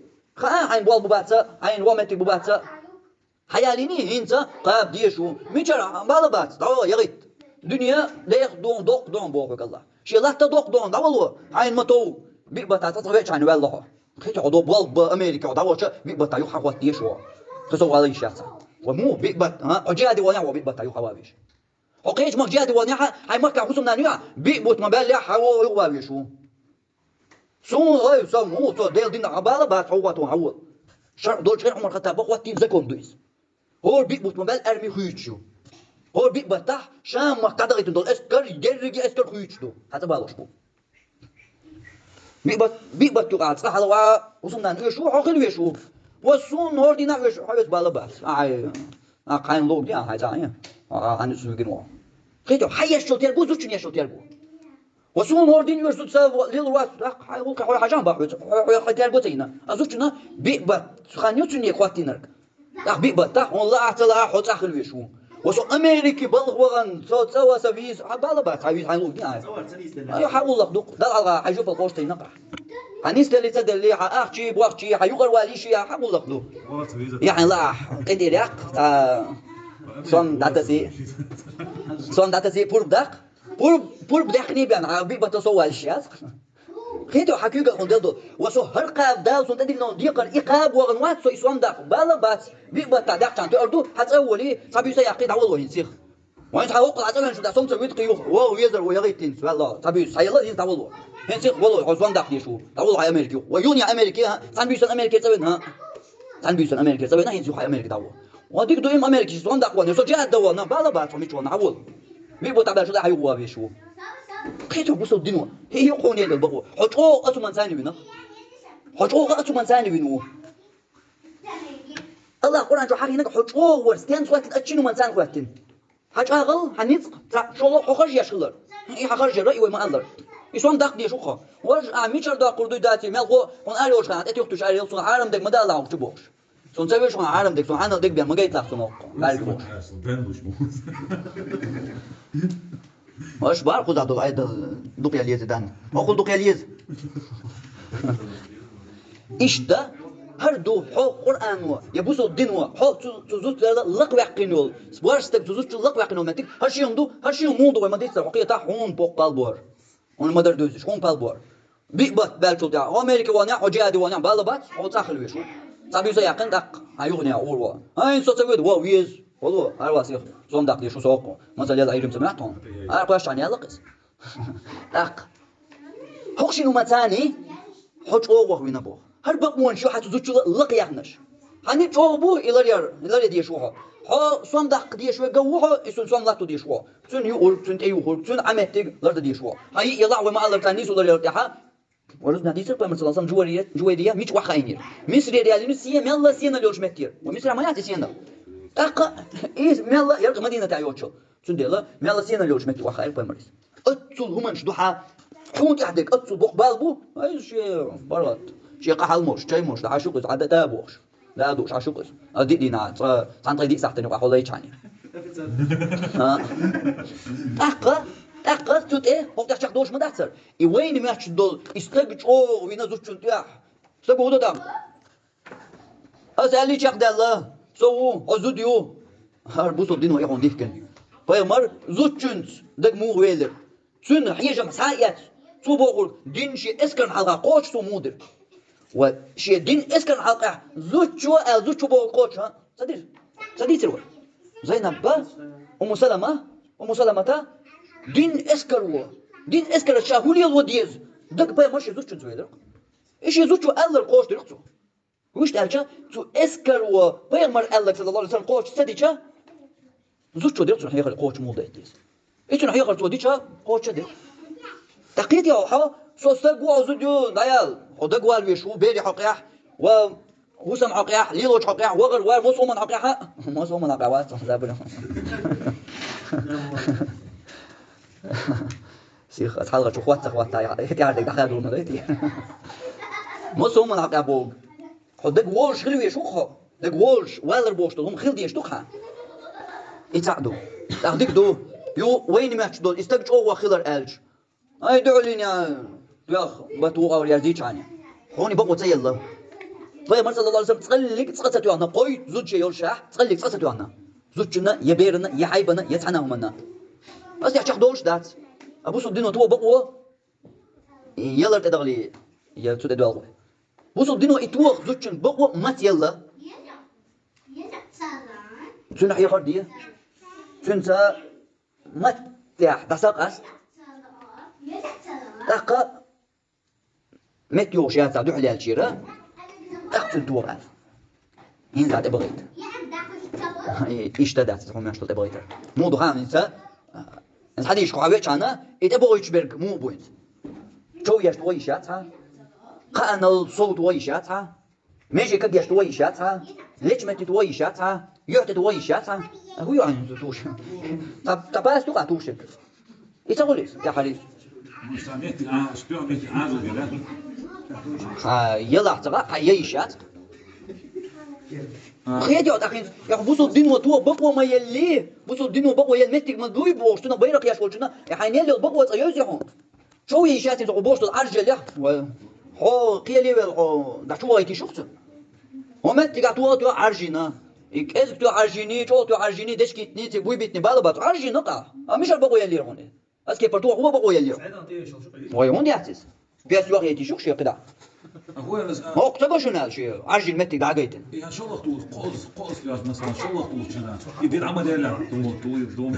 حي بول باسا حي ومتي باسا حي عليني انت قاب ديشو ميجر بالبات دو يغيت دنيا لا يخدون دوق دون بوخك الله شي لا تدوق دون دولو عين متو بيبتا تطويش عن والله خيت عضو بولب أمريكا ودعوة بيبتا يوحى واتيشوا خسوا على الشاطئ ومو بيبت أجادي ولا هو بيبتا يوحى وابيش حقيقة ما جاد ونيها هاي ما كان خصم نانيا بيبوت ما بالي حاول يقوى شو سون غير سمو تو ديل دين عبالة بات هو تو هو شر دول شر عمر الخطاب وقت تيم زكون دويس هو بيبوت ما بال ارمي خيوتشو هو بيبتح شام ما قدر يتدول اسكر يجري اسكر خيوتشو هذا بالوش بو بيبت تقعد صح هذا وصل نان شو حقل ويشو وسون هو دينا ويشو حبس بالا بس هاي قاين لوب دي هاي زاين عن سوقنوا خيتو حي شو تيربو زوجني شو تيربو وسون هوردين يرسل سو ليل واس هاي هو كحول حاجه باخذ هاي تيربو تينا ازوجنا بيبت خانيو تني خواتينك بيبت تا والله اعتلا حط اخر ويشو وسو امريكي بلغوغن سوا سفيس بالا بس هاي هاي لوب دي هاي حاول لك دوق ده على حيشوف القوس تينقع هنيس اللي تدلي اخشي بوخشي حيقر واليشي حاول لك دوق يعني لا قدر يق son datasi pur bdaqni ben abi bataso alshas خيتو حكيك خندو وسو هرقاب داو سون تدي نو ديقر اقاب وغنوات سو يسوم داق بالا بات بيبا تاع داق تاع اردو حتولي صبي سيقيد عول وينسيخ وين تحوق العتبه شو داسوم تسوي قيو واو يزر ويغيتين والله صبي سيلا دين تعول ينسيخ والله عزوان داق ديشو تعول على امريكا ويوني امريكا صبي سن امريكا تبنها صبي سن امريكا تبنها ينسيخ على امريكا تعول وديك دويم امريكا يسوم داق وانا سو جاد دوانا بالا بات فمي شلون عول بيبو تاع شو حيوا بيشو خيتو بوسو دينو هي قوني البقو حجو اتمن ثاني بينا حجو اتمن ثاني بينو الله قران جو حرينك حجو ورستين سوات اتشينو من ثاني وقتين حاجه غل حنيت شو خرج يشغل هي خرج الراي وما انظر يسون داق دي شوخه ورج اميشر دا قردو داتي ملغو اون اريوش كانت اتيوك تشاري يوصل عالم دك مدال لاو تبوش سون تسوي شو عالم دك سون عنا دك بيان ما جاي تلاقوا نوق واش بار خذ عدو عيد دقيا اليز دان اقول دقيا اليز ايش ده هردو حو قران و يبوسو الدين و حو تزوت لق يقينول سبارستك تزوت لق يقينول ماتك هرشي يمدو هرشي يمودو ما ديت حقيقه تاع هون بوق بالبور اون ما دردوش هون بالبور بيبات بالتو تاع امريكا وانا حجادي وانا بالبات او تاخل ويش صابي زي يقين دق هايغني اولوا هاي صوتويد واو يز والله هارواسيخ زوم داق دي شو سوقو مثلا يلا ايرم سمعتهم قاش عني يلقس داق حقشي نو متاني حج اوغ وين ابو هر بقمون شو حتزوج لق يحنش هني توبو الى دي شو ها صوم داق دي شو جوه يسون صوم لاتو دي شو تن يقول تن ايو تن عمتك لرد دي شو هاي يلا وما الله تاني سو لر يرتاح ورزنا دي سبا مثلا صم جواريه ميش وخاينير مصر ريال نسيه ميلا سينا لوش متير ومصر ما ياتي سينا اق ايز ميلا يرق مدينه تاع يوتشو تنديلا ميلا سينا لوش متي وخاير بمرس اتسل همنش دوحه حون تحدك اتسل بوق بالبو اي شي برات شي قحل موش جاي موش عاشقس عاد دابوش لا دوش عاشقس ادي دينا صانطي دي ساعتين وخولي تشاني اق توت ايه هو تحت دوش ما دحصر اي وين ما تشدول استقج او وين زوتشن تاع استقو دام اسالي تشق الله سو ازوديو هر بوسو دينو يقون ديفكن بايمر زوتشنز دك مو ويلر سن حيجم سايات سو بوغل دين شي اسكن حلقه قوش سو مودر وشي دين اسكن حلقه زوتشو بوغل قوش ها صديق سرور زينب با ام سلمة دين اسكر الشاهولي الوديز دك بايمر شي زوتشنز ويلر ايش زوتشو الله قوش درقتو وش تالجا تو اسكر و بيمر الله صلى الله عليه وسلم قوش سديجا زوجو ديرتو هيغل قوش مو دايتيس ايتو هيغل تو ديجا قوش دير تقيت يا ها سوسغو زوديو دايال ودغوال ويشو بيري حقيح و وسم حقيح ليلوش حقيح وغر وار موسومن حقيح موسومن حقيح زابل سيخ اتحلق شو خوات يعرض دخلوا مديتي موسومن حقيح بوغ خدك وولش غلوي شوخه دك وولش والر بوشتو هم خيل دي شتوخه يتعدو تاخدك دو يو وين ماتش دول استقج او خيلر الج اي دولين يا اخ بتو او يزيد عني هوني بقوا زي الله طيب صلى الله عليه وسلم تقلق تسقطتو انا قوي زوج يرشح تقلق تسقطتو انا زوجنا يبيرنا يحيبنا يتعناهم انا بس يحشخ دوش دات ابو سدينو تو بقوا يلا تدغلي يا تدغلي وصل دينو اتوق زوجن بقوة مات يلا سنة حي خردية سنة متح دسقس دق مت يوشيات زادو حلال الشيرة أخذ الدور ألف هين زاد بغيت إيش تدات هم يشتغل بغيت مو دخان إنسا الحديث قاعدة أنا إتبغيش برك مو بوينت شو يشتغل يشاتها قانا الصوت ويشاتها ماشي كد يشتغل يشاتها ليش ما تتوي يشاتها يعطي توي يشاتها هو يعني توش طب بس تقع توشك يتقول يا حريص يلا اعتقد يشات خير يا أخي يا بوسو الدين وتو بقوة ما يلي بوسو الدين وبقوة يلمتك ما دوي بوشتنا بيرق يا شولتنا يا حين يلي البقوة تيوزهم شو يشات انت بوشت الأرجل يا هو قيلي ده شو هيك شخص هم تيجاتوا تو أرجينا إكز تو أرجيني شو تو أرجيني دش كيتني تبوي بيتني بالبات أرجينا قا مش البقوة يلي هون أسكي برتو هو بقوة يلي وهي هون يعتز بيس لوغ يتي شخص كده ما اقتبش هنا شيء عجل متي دعجيتن يا شو وقت قوس يا مثلا شو وقت كنا يدير عمل يلا دوم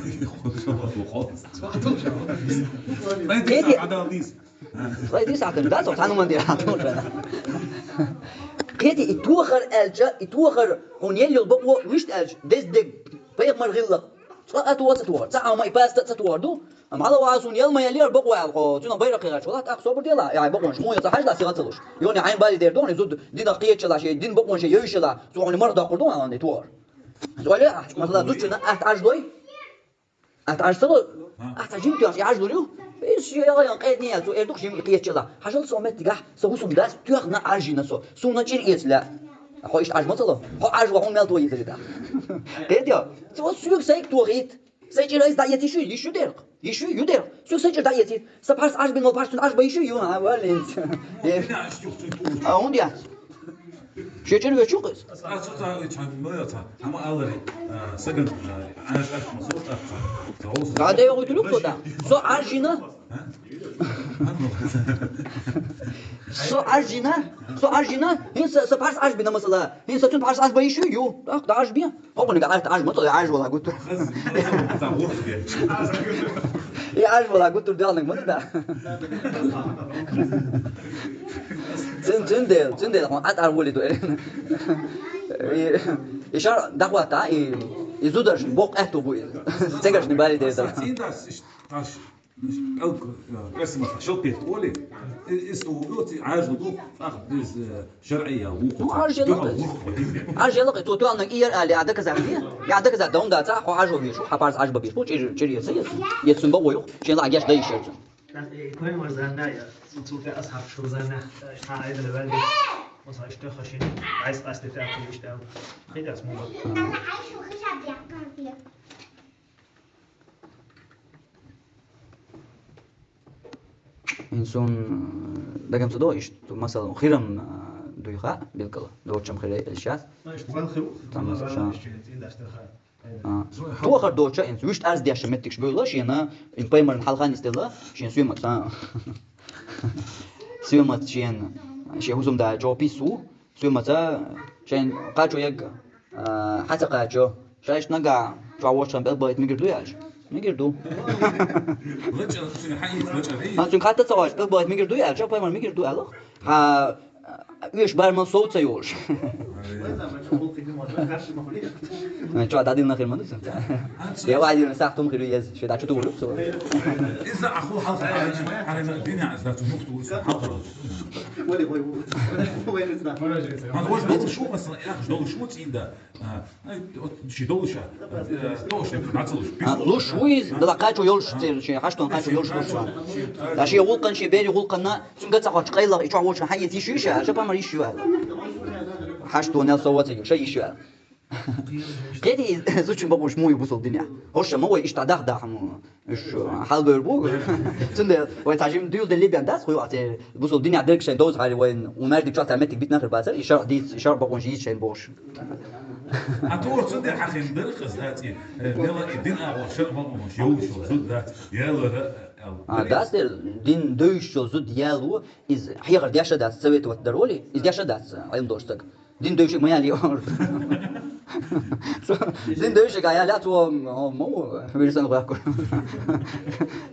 خالص ما يدير عدم ديس لا دي ساعة ده صوت عنو من دي قيتي اتوخر الجا اتوخر هون يلي البقوة ويشت الج دز دق بيق مرغلة صلاة توار ساعة ما يباس تتوار دو أم على وعسون يلما يلي البقوة على تنا بيرق يا شو لا تأخذ ديلا يعني بقوة شمو يصحش لا سيغتلوش يوني عين بالي دير دون يزود دين قية شلا شيء دين بقوة شيء يشلا سووني مرضى قردون عن توار سؤالي مثلا زوجنا أتعجلوي أتعجلو أتعجبت يا عجلو إيش يا قيدني يا سو إردوك شيء قية شلا حاجة سومت تجاه سوسو داس تيغنا عرجينا سونا جيريت لا هو إيش عجمت له هو عجوا هم يلتوي تريدا قيد يا سو سوق سيك توغيت سيجي رئيس دايتي شو يشو ديرق يشو يدير سوق سيجي دايتي سبحان عجب من البارتون عجب يشو يو ولينت أونديات شو جنو شو قص هذا يقول له كذا سو عرجينا سو عرجينا هين سبحان عجبنا مثلا هين ستون بحرس عجب يشو يو ده عجبيا هو اللي قاعد عجب مثلا عجب ولا قلت يا عجب ولا قلت ده لك ما ده真的按按我里头إشارة دعوة تا يزودش بوق أهتو بوي تجرش نبالي ده رسمة شو بيقولي استوى عاجل دو أخذ شرعية عاجل لقي تو أنك إير اللي عندك زعلية عندك زعل دون ده صح عاجل بيشو حبارس عاجل بيشو تجري يصير يتسمى بويو شيء لا عجاش ده يشرب كوين مرزانا يا صوت أصحاب شو زانا عايد البلد مثلا اشتغل شيء عايز أستفاد كل اشتغل خير اسمه إنسان دعم صدق إيش مثلا خيرم دويخا بالكلا دوتشم خير الشاس تمام شان تو آخر دوتشا إنسان ويشت أرز دياش متكش بيقولش شينا إن بايمر الحلقة نستلا شين سويمت سويمت شين شيء هزوم دا جو بيسو سويمت شين قاچو يج حتى قاچو شايش نجا جواشن بالبيت ميجردوياش ميجردو هاتون كاتة سواش بالبيت ميجردوياش شو بايمر ميجردوياش ها ويش بارمن صوت سيوش شو عدادين نخير ما نسمع يا واحد ينسحتم خير يز شو داشو تقولوا سو إذا أخو حلقة على الدنيا عزات المفتو حضر وين اسمع هذا واش دول شو مثلا يا أخي دول شو تين ده شي دولشة دوش نعتلوش لوش ويز دلقاتو يولش شي حشتون قاتو يولش لا شي غلقن شي بيري غلقنا سنقت صح قيلا يشوا وش حي تيشيشة شو بامر يشوا حشتون ناس صوتي شيء يشوا قيدي زوجين بابوش مو يبوسوا الدنيا هوش ما هو يشتعدخ ده إيش حال بربو تند ويتعجم ديول ده ليبيان داس هو عتى بوسوا الدنيا درك شيء دوز على وين ومردك شو تعمل بيت نخر بازر إشارة ديت إشارة بقول شيء شيء بوش أتور تند حقين درك ذاتي نلا الدين أو شر ما مش يوش زود ذات يلا داس دين دوش زود يالو إز حيغر دياشة داس سويت وتدرولي إز دياشة داس علم دوشتك دين دوشك ما يعني أور دين دوشك يا لا تو مو بيرسون غاكل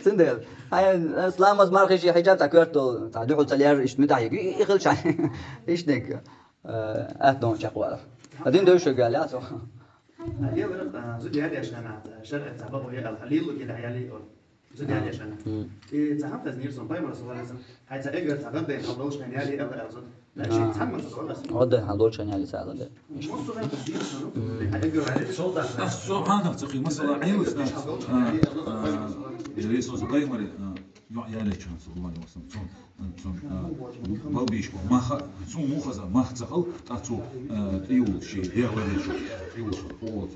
سندل هاي الإسلام از مرخش حجاب تكرتو تعدو تليار إيش متعيق يخلش عن إيش نك أتدون شقوة دين دوشك يا لا تو هي ورق زود يعني عشان شرع تعبوا هي الحليل كده عيالي زود يعني عشان تعب تزنير صن باي مرسول لازم هاي تأجر تعب بين حضوش من يالي أو أزود لا شيء تعب مرسول بس وده هذول شان يعني سهل ده مش مصر غير تزنير شنو هأجر عليه شو سبحان تقي مثلا عيوس جليس وزقاي مري يعيالي كان صلى الله عليه وسلم ما بيش ما سو مو خذ ما تقل تاتو يو شيء هي ولا شو يو هو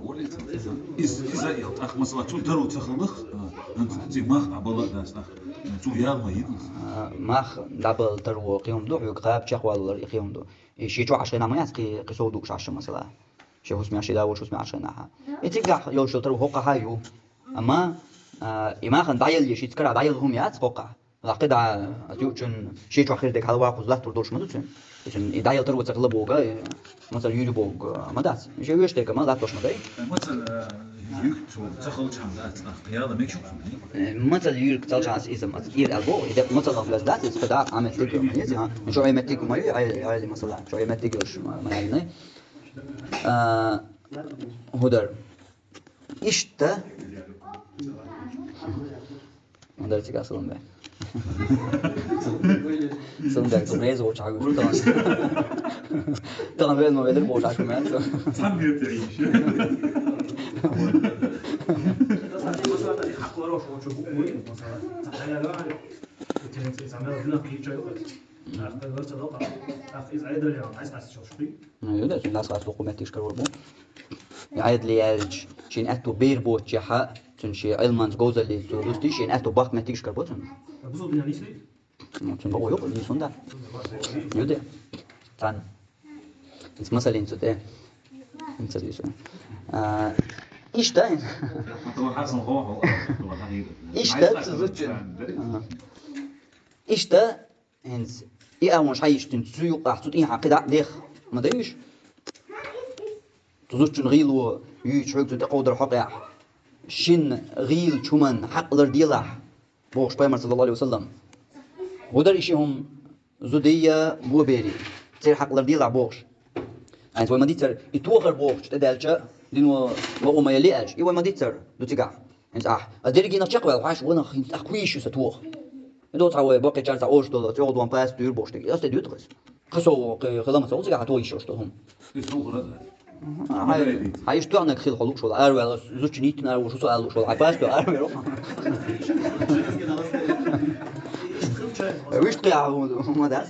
وليت إذا يخ مثلا تدرو تخلخ أنت ما عبالة ناس تو يا ما يد ماخ دبل ترو قيوم دو يقرب شخوال قيوم دو شيء جو عشان ما يسقي قصودوك عشان مثلا شيء اسمه عشان داول شو اسمه عشانها يتقع يو شو ترو هوقا هايو أما إما خن دايل يشيت كرا دايل هم يات هوقا لقد أتوقع شيء جو آخر دك هذا واقع زلات تردوش ما تقول عشان دايل ترو تغلبوه مثلا يجيبوه ما داس مش يوش دك ما لا توش ما داي مثلا يكتب تخلص عملات هذا ميك شو مثلا يقولك تلجأ إذا ما تغير ألبو إذا مثلا في الأسدات إذا عمل تيجي ما يزي شو عم تيجي ما يعلي مثلا شو عم تيجي وش ما يعلي هدر إشتا هدر تيجي أصلاً به صندوق تبريز وشعور طبعاً بين ما بين البوش عشان ما صندوق تعيش يقدر الناس قاعد تقوم تيجي كربو يعيد لي يرج شين أتو بير بوت شحاء تنشي علمان جوزا اللي تودستي شين أتو باق ما تيجي كربو تن تن بقول يقول لي صندوق يقدر تان مثلا انت ده انت ليش إيش ده إيش ده تزوجن إيش ده هنز إيه أول شيء تنسيق أحسد إيه عقد ديخ ما دايش تزوجن غيلو يشعر تقدر حقيقة شن غيل شومن حق لرديلا بوش بيمر صلى الله عليه وسلم ودر إشيهم زودية بوبيري تصير حق لرديلا بوش يعني وما ديتر يتوغر بوش تدالجا لأنه ما يليقش إيه وما ديتر دو تقع يعني أدريجي نشقبل وعاش وانا خين أخويش يستوغ دو تعوي باقي جالس أوش دو تقعد وان باس دير بوش تقي أصلا ديوترس خسوا خلما سووا تقع تويش وشتهم هاي اشتغلنا خيل خلوق شو أروي زوج نيتنا وشو سؤال شو عباس تو أروي روح ويش تقع ما ده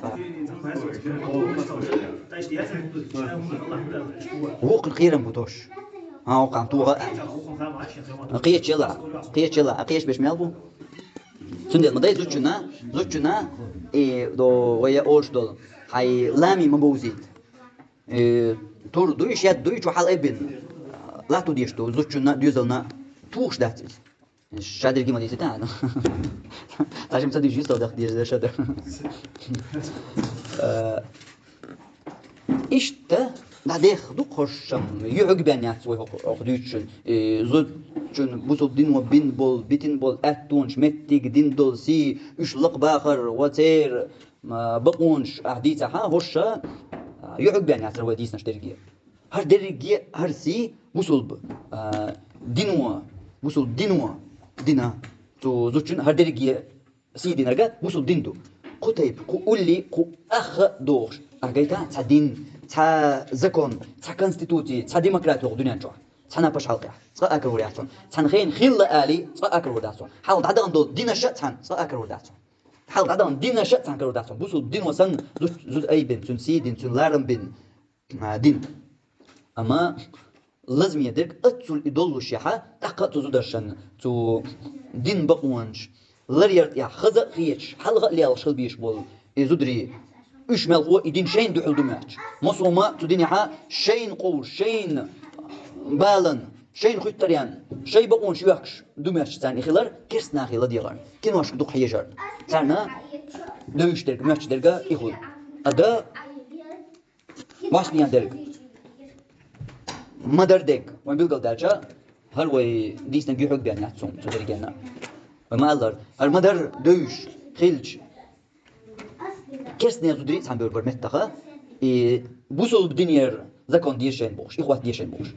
وقت خيرا بتوش ها وقع توغا قيش يلا قيش باش مالبو سندل ما ده زوجنا دو ويا أوش دول هاي لامي مبوزيد تور دويش يد دويش وحال ابن لا توديش تو زوجنا ديوزلنا توش داتس شادر كيما ديسي تاعنا عشان تصدق جيست ولا دير شادر إشتا بعديخ دو خشم يعقب يعني سوي أخديش زود شن بوصل دين وبين بول بيتين بول أتونش متيك دين دول سي إشلق باخر وتير ما بقونش أحديثها هوشة يعقب يعني سوي ديسنا شترجية هر درجية هر سي بوصل دينوا بوصل دينا تو زوجين هر درجية سي دينرجع بوصل ديندو قطيب قولي قو أخ دوش أرجعتا تعدين تا زكون تا كونستيتوتي تا ديمقراطية الدنيا جوا تانا باش حلقة صا أكل ورياتون تان خين خيل آلي صا أكل ورياتون حال عدان دول دينا شت تان صا أكل ورياتون حال عدان دينا شت تان أكل ورياتون بوصل دين وسن زود أي بن سن سي دين سن لارم بن دين أما لازم يدرك أتصل إدول الشيحة تقط تزودشن تو دين بقوانش لريرت يا خذ خيش حلقة اللي على شل بيش بول يزودري إيش ملقو يدين شين دحول دماتش مصومة تدينها شين قول شين بالن شين خيتريان شيء بقون شو يخش دمش ثاني خلر كسنا خلر ديالر كين واش دوق حيجر ثانا دوش درك ماتش درجة يخل هذا واسنيا درك مدر ديك وين بيلقى داجا هل وي ديسنا بيحق بيان يحسون تدريجنا وما الله المدر دوش خلج كسنا تدري سام بيور برمتها بوصل بدنيا زكون ديشين بوش إخوات ديشين بوش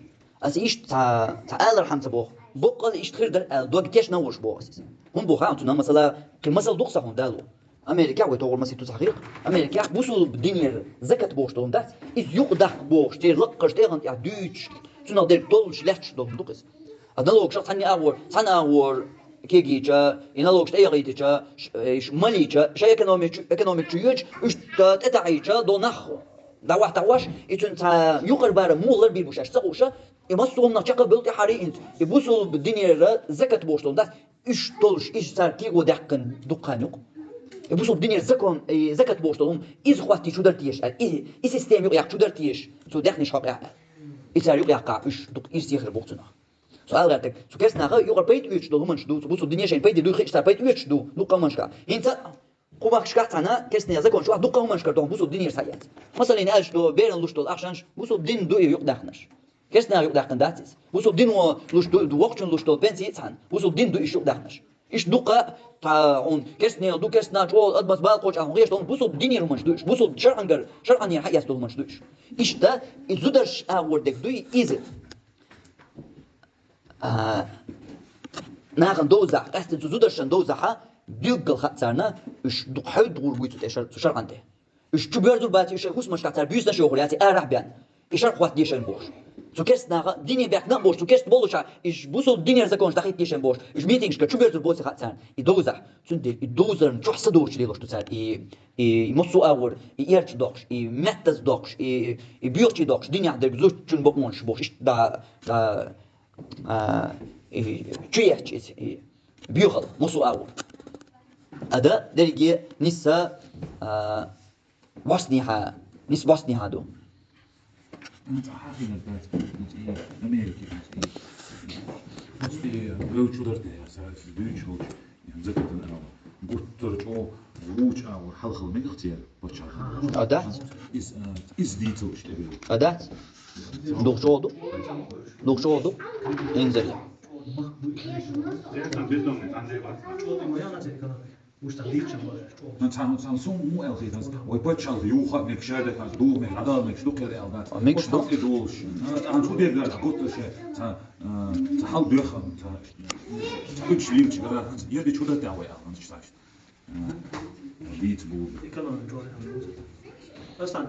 أس إيش تا ألر حمسة بوخ بقى إيش تخير در دوق تيش نوش بوس هم بوخا أنتنا مثلا كمثل دوقسة هون دالو أمريكا ويتوغل مسيتو تحقيق أمريكا بوصل بدنيا زكاة بوش تلهم دات إذ يقدح بوش تير لقش تيغن يا دوش تنا در دولش لحش دولهم دوقس أدلوك شخص ثاني أور كيجيجا ينالوك تيغيتجا إيش ماليجا شيء إيكونوميك تيوج إيش تتعيجا دونخ دا واحد واش يتون تا يقر بار مولر بيبوشاش تقوشا يمسوهم نشقة بلتي حري انت يبوسوا بالدنيا زكاة بوشتون ده ايش طولش ايش صار كيغو دحكن دقانيق يبوسوا بالدنيا زكاة بوشتون إذ خواتي شو درتيش إيه سيستم يقع شو درتيش سو دحنيش حقع إذا يقع إيش دق إيش يخرب بوقتنا سؤال غيرتك سو كاس ناقة يقر بيت ويش دو همنش دو بوسوا الدنيا شين بيت دو خيش تاع بيت ويش دو دقة منشكا انت قومك شكات أنا كسني زكون شو دقة همنش كردون بوسوا الدنيا سايات مثلا ناش دو بيرن لوش دو أخشانش بوسوا الدين دو يقدحنش كسنا يقدحن داتيس بوسوا الدين لوش دو وقتن لوش دو بنسي تان بوسوا الدين دو إيش يقدحنش إيش دقة تاعون كسني دو كسنا شو أدبس بالقوش عن غيش دون بوسوا الدنيا رومنش دوش بوسوا شرعن يحياس دو رومنش دوش إيش ده إزودرش أوردك دوي إيزت ناخن دوزع قاستن زودرشن دوزعها بيقل خاطرنا إيش دق حد غربيت شرعن ده إيش تبيردو باتي إيش خوش مش كتر بيوسنا شغلاتي أرح بيان إيش أخوات ديشن بوش تو كست ناقة دنيا بيحنا بوش تو كست بولوشا إيش بوسو الدنيا زكونش دخيت ديشن بوش إيش ميتينغش كتبيردو بوسي خاطر يدوزع سندل يدوزر شو حصدوش ليلوش تسال يمصو أور ييرش دوكش يمتز دوكش يبيوتش دوكش دنيا عندك زوج تشن بقونش بوش إيش دا تشيهش بيوخل مصو أور هذا درجة نسا وصنيها نس وصنيها دو أنت حافين البات أمريكي مستي لو شو درت يا ساعات بيوش هوش يعني ذكرت أنا قلت ترجعوا ووش أو حلخل من اختيار بتشار أدات إز ديتو إيش تبيه أدات دوك شو إنزل نتعلم سون مو ألخي تاز ويبتشال يوخا ميك شادة تاز دو ميك عدال ميك شدوك يا ألغات ميك شدوك يدولش عن شو دير قال قلت شيء تحل بيخم تحلش ليمش قال يدي شو ده تعوي ألغان تشتاش ديت بو أصلاً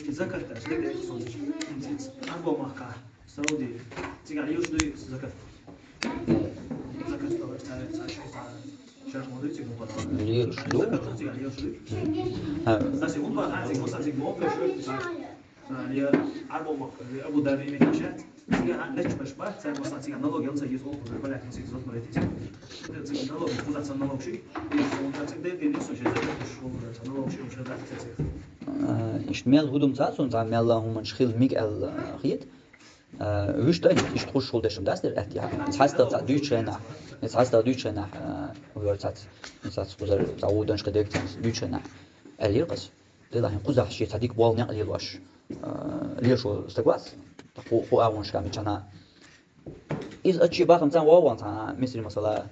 الزكاة تشتغل إخصاص أربعة مكة سعودي تيجي يوش دوي زكاة شرح موضوع تيجي مقطع ليش دو زكاة تيجي يوش دوي بس يقول بقى عايز مثلا تيجي موقع شوية يعني أربعة مكة أبو دابي مكاشات تيجي نتش بشبه زي مثلا تيجي نلوج ينسى يسوق ولا تنسى يسوق مرة تيجي نلوج خذ عشان نلوج شيء وتنسى ده نفسه شيء زي شو نلوج شيء وش هذا تنسى اشتمال هدوم تاعون تاع مالا هما نشخيل ميك الخيط وش ده ich تخش شغل داشم das der echt ja das heißt da Deutschland das heißt da Deutschland وير تاع das قزر تعودن شقدك Deutschland اليرقص ده هين قزح شيء تديك بول نقل يلواش ليشو استقواس خو اون شكا ميچنا إذ أشي باخم تان واوان تان مثل مثلا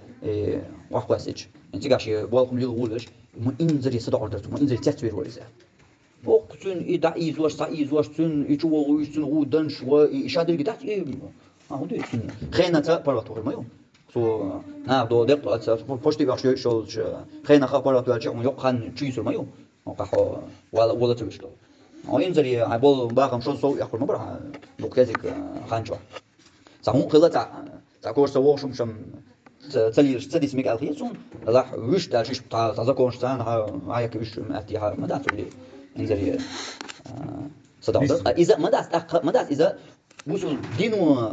واحد انت قاشي بالكم لي غولش ما انزري صدع ordert ما انزري تسوير ورزه وقتن إذا إيزوش سايزوش تن يجوا يجتن غودنش ويشادر قدات إيه هذا يسون خينا تا براتور ما يوم سو دو دقت أتس بوشتي باشي شولش خينا خبراتور جاون يقان تشيزر ما يوم وقحو ولا تبشلو إنزري عبول باخم شو سو يأكل مبرها بوكتك خانجوا سامون خلا تا كورس واشم شم تلي سميك الخيسون راح وش داشش تا تذكرش تان هايك وش مأتيها ما داتو لي إنزري صدق إذا ما داس إذا وصل دينو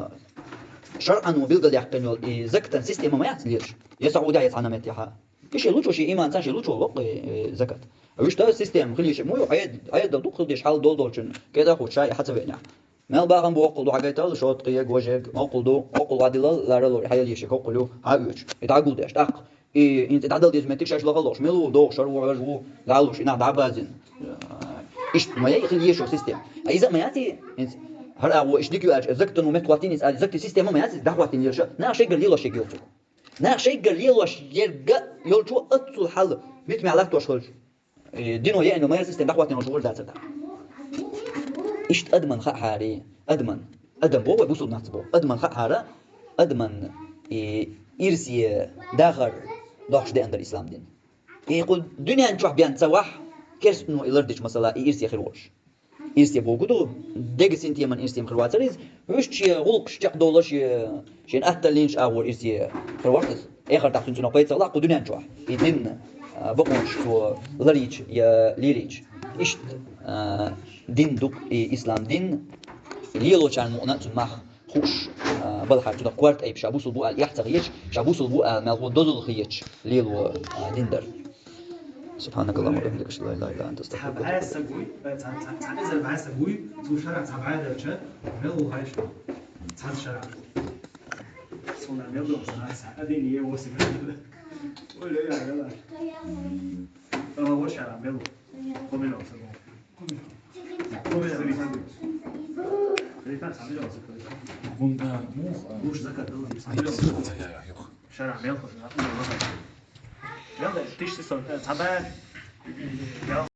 شرعا وبيلقى يحكي زكاة سيستم ما يعتليش يسعود يتعنا متيها إيش يلوشوا شيء إيمان تانش يلوشوا وقت زكاة وش ده سيستم خليه شيء مو عيد دو خليه حال دول كذا هو شيء حسب يعني مال باغم بوقلو حاجات شوط قيق وجهك أقلو عدل لا رلو حيال يشك أقلو هاوش يتعقل داش تاق انت تعدل ديز متك شاش لغلوش ملو دوغ شرو وجو لالوش إنا دعبازن إيش ما يخلي يشوف سيستم إذا ما يأتي هر أو إيش ديكوا زكت إنه متقواتين إز زكت سيستم ما يأتي دعواتين يرشة نا شيء قال يلا شيء قلتو نا شيء قال يلا يرجع يلتو أتصل حل ميت معلك توشخرج دينو يعني ما يسيستم دعواتين وشغل ذات ده إيش أدمن خا حاري أدمن بو بوصل نحسبه أدمن خا حارة أدمن إرسي داخل داخش ده عند الإسلام دين يقول دنيا نشوف بيان تسوح كيرس إنه إلردش مثلا إرسي خيروش إرسي بوجودو دقس انتي من إرسي خرواتريز وش شيء غلق شيء دولار شيء أهتلينش أول إرسي خرواتريز آخر تحسين سنة قيد صلاح قدنيا نشوف يدين بقونش تو لريج يا ليريج إيش دين دوك إسلام دين ليلو كان مؤنات مخ خوش بالحر تدا كوارت أي بشابوس البوء يحتغيش شابوس البوء مالو دوزل خيش ليلو دين در سبحانك اللهم وبحمدك اشهد ان لا اله الا انت استغفرك تبعها سبوي تعال بعها سبوي تو شرع تبعها درجة ملو هايش تعال شرع صنع ملو صنع سعدين يوسف ولا يا جماعة أنا هو شرع ملو قومي لو سبوي قومي لو سبوي خليفان تعمل له سبوي موش ذكر شرع ملو يلا تيجي تبع